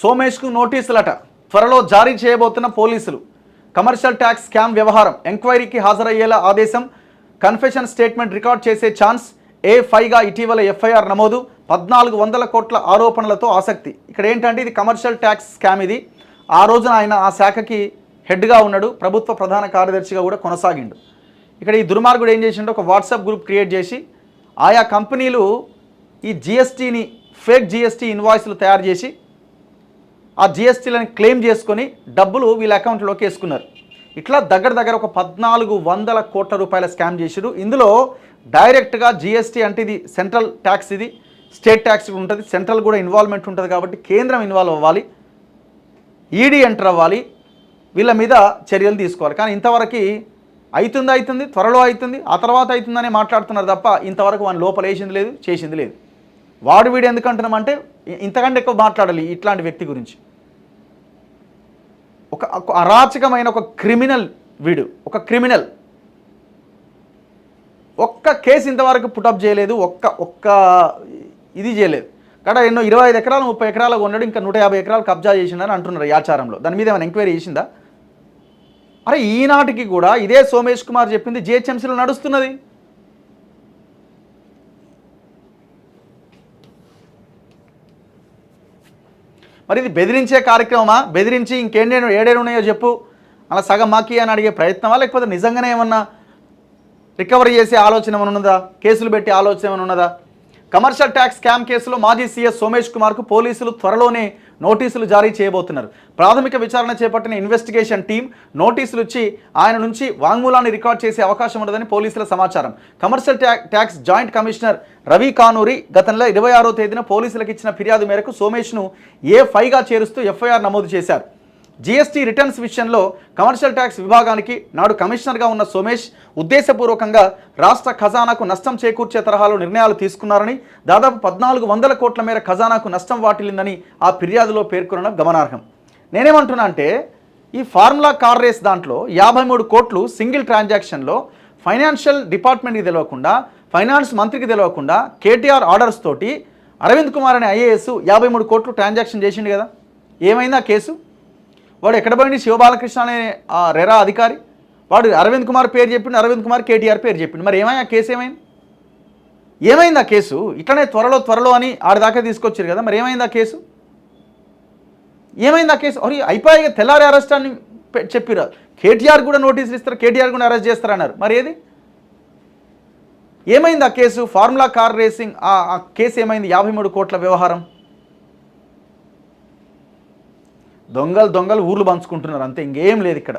సోమేష్కు నోటీసులట, త్వరలో జారీ చేయబోతున్న పోలీసులు. కమర్షియల్ ట్యాక్స్ స్కామ్ వ్యవహారం ఎంక్వైరీకి హాజరయ్యేలా ఆదేశం, కన్ఫెషన్ స్టేట్మెంట్ రికార్డ్ చేసే ఛాన్స్. A5గా ఇటీవల ఎఫ్ఐఆర్ నమోదు, 1400 కోట్ల ఆరోపణలతో ఆసక్తి. ఇక్కడ ఏంటంటే ఇది కమర్షియల్ ట్యాక్స్ స్కామ్. ఇది ఆ రోజున ఆయన ఆ శాఖకి హెడ్గా ఉన్నాడు, ప్రభుత్వ ప్రధాన కార్యదర్శిగా కూడా కొనసాగిండు. ఇక్కడ ఈ దుర్మార్గుడు ఏం చేసిండు, ఒక వాట్సాప్ గ్రూప్ క్రియేట్ చేసి ఆయా కంపెనీలు ఈ జిఎస్టీని ఫేక్ జిఎస్టీ ఇన్వాయిస్లు తయారు చేసి ఆ జిఎస్టీలను క్లెయిమ్ చేసుకొని డబ్బులు వీళ్ళ అకౌంట్లోకి వేసుకున్నారు. ఇట్లా దగ్గర ఒక 1400 కోట్ల రూపాయల స్కామ్ చేసిరు. ఇందులో డైరెక్ట్గా జిఎస్టీ అంటే ఇది సెంట్రల్ ట్యాక్స్, ఇది స్టేట్ ట్యాక్స్ ఉంటుంది, సెంట్రల్ కూడా ఇన్వాల్వ్మెంట్ ఉంటుంది కాబట్టి కేంద్రం ఇన్వాల్వ్ అవ్వాలి, ఈడీ ఎంటర్ అవ్వాలి, వీళ్ళ మీద చర్యలు తీసుకోవాలి. కానీ ఇంతవరకు అవుతుంది, త్వరలో అవుతుంది, ఆ తర్వాత అవుతుందని మాట్లాడుతున్నారు తప్ప ఇంతవరకు వాని లోపల వేసింది లేదు, చేసింది లేదు. వాడు వీడు ఎందుకంటున్నామంటే ఇంతకంటే ఎక్కువ మాట్లాడాలి ఇట్లాంటి వ్యక్తి గురించి. ఒక అరాచకమైన ఒక క్రిమినల్ వీడు, ఒక క్రిమినల్. ఒక్క కేసు ఇంతవరకు పుటప్ చేయలేదు, ఒక్క ఇది చేయలేదు. కాడ ఎన్నో 25 ఎకరాలు 30 ఎకరాలు కొన్నాడు, ఇంకా 150 ఎకరాలు కబ్జా చేసిందని అంటున్నారు యాచారంలో. దాని మీద ఏమైనా ఎంక్వైరీ చేసిందా? అరే ఈనాటికి కూడా ఇదే సోమేష్ కుమార్ చెప్పింది జిహెచ్ఎంసీలో నడుస్తున్నది. మరి ఇది బెదిరించే కార్యక్రమమా? బెదిరించి ఏడేడు ఉన్నాయో చెప్పు అలా సగం మాకి అని అడిగే ప్రయత్నమా, లేకపోతే నిజంగానే ఏమన్నా రికవరీ చేసే ఆలోచన ఏమైనా ఉన్నదా, కేసులు పెట్టి ఆలోచన ఏమైనా ఉన్నదా? కమర్షియల్ ట్యాక్స్ స్కామ్ కేసులో మాజీ సీఎస్ సోమేష్ కుమార్కు పోలీసులు త్వరలోనే నోటీసులు జారీ చేయబోతున్నారు. ప్రాథమిక విచారణ చేపట్టిన ఇన్వెస్టిగేషన్ టీం నోటీసులు ఇచ్చి ఆయన నుంచి వాంగ్మూలాన్ని రికార్డ్ చేసే అవకాశం ఉండదని పోలీసుల సమాచారం. Commercial tax joint commissioner Ravi Kanuri గతంలో 26వ తేదీన పోలీసులకు ఇచ్చిన ఫిర్యాదు మేరకు సోమేష్ను A5గా చేరుస్తూ ఎఫ్ఐఆర్ నమోదు చేశారు. జీఎస్టీ రిటర్న్స్ విషయంలో కమర్షియల్ ట్యాక్స్ విభాగానికి నాడు కమిషనర్గా ఉన్న సోమేష్ ఉద్దేశపూర్వకంగా రాష్ట్ర ఖజానాకు నష్టం చేకూర్చే తరహాలో నిర్ణయాలు తీసుకున్నారని, దాదాపు 1400 కోట్ల మేర ఖజానాకు నష్టం వాటిల్లిందని ఆ ఫిర్యాదులో పేర్కొనడం గమనార్హం. నేనేమంటున్నా అంటే ఈ ఫార్ములా కార్ రేస్ దాంట్లో 53 కోట్లు సింగిల్ ట్రాన్సాక్షన్లో ఫైనాన్షియల్ డిపార్ట్మెంట్కి తెలియకుండా, ఫైనాన్స్ మంత్రికి తెలియకుండా కేటీఆర్ ఆర్డర్స్ తోటి అరవింద్ కుమార్ అనే ఐఏఎస్ 53 కోట్లు ట్రాన్సాక్షన్ చేసిండు కదా. ఏమైంది ఆ కేసు? వాడు ఎక్కడ పోయింది? శివబాలకృష్ణ అనే రెరా అధికారి వాడు అరవింద్ కుమార్ పేరు చెప్పిండు, అరవింద్ కుమార్ కేటీఆర్ పేరు చెప్పిండు. మరి ఏమైంది ఆ కేసు? ఏమైంది ఆ కేసు? ఇట్లనే త్వరలో అని ఆడిదాకా తీసుకొచ్చారు కదా, మరి ఏమైంది ఆ కేసు? ఏమైంది ఆ కేసు? అరే అయిపోయి తెల్లారి అరెస్ట్ అని చెప్పిరా. కేటీఆర్ కూడా నోటీసులు ఇస్తారు, కేటీఆర్ కూడా అరెస్ట్ చేస్తారన్నారు. మరి ఏది ఏమైంది ఆ కేసు? ఫార్ములా కార్ రేసింగ్ ఆ కేసు ఏమైంది? 53 కోట్ల వ్యవహారం. దొంగలు ఊర్లు పంచుకుంటున్నారు అంతే, ఇంకేం లేదు ఇక్కడ.